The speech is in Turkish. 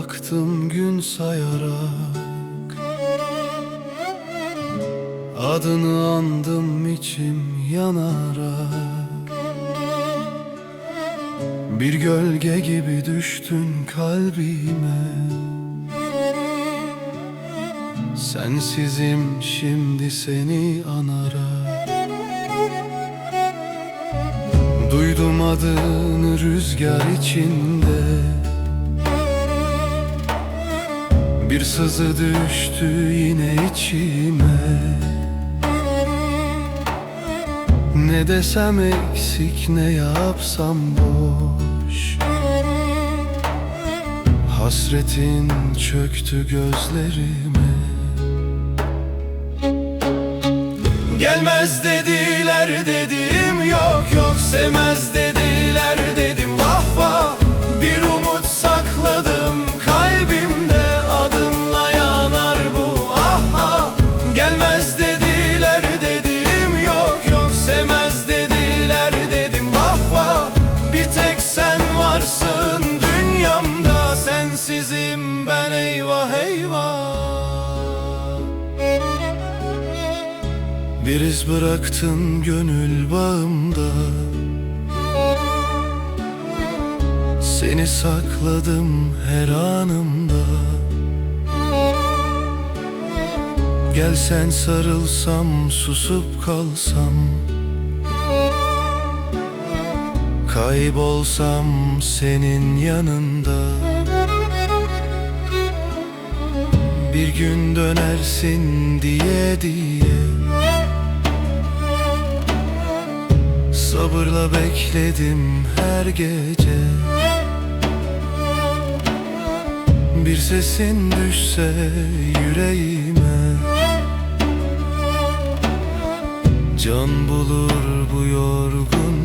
baktım gün sayarak, adını andım içim yanarak. Bir gölge gibi düştün kalbime, sensizim şimdi seni anarak. Duydum adını rüzgar içinde, bir sızı düştü yine içime. Ne desem eksik, ne yapsam boş. Hasretin çöktü gözlerime. Gelmez dediler dedim, yok yok sevmez dediler dedim. Vah vah, bir umut sakladım kalbimde, adınla yanar bu ah ah. Gelmez dediler dedim, yok yok sevmez dediler dedim. Vah vah, bir tek sen varsın dünyamda, sensizim ben eyvah eyvah. Bir iz bıraktın gönül bağımda, seni sakladım her anımda. Gelsen sarılsam, susup kalsam, kaybolsam senin yanında. Bir gün dönersin diye diye sabırla bekledim her gece. Bir sesin düşse yüreğime, can bulur bu yorgun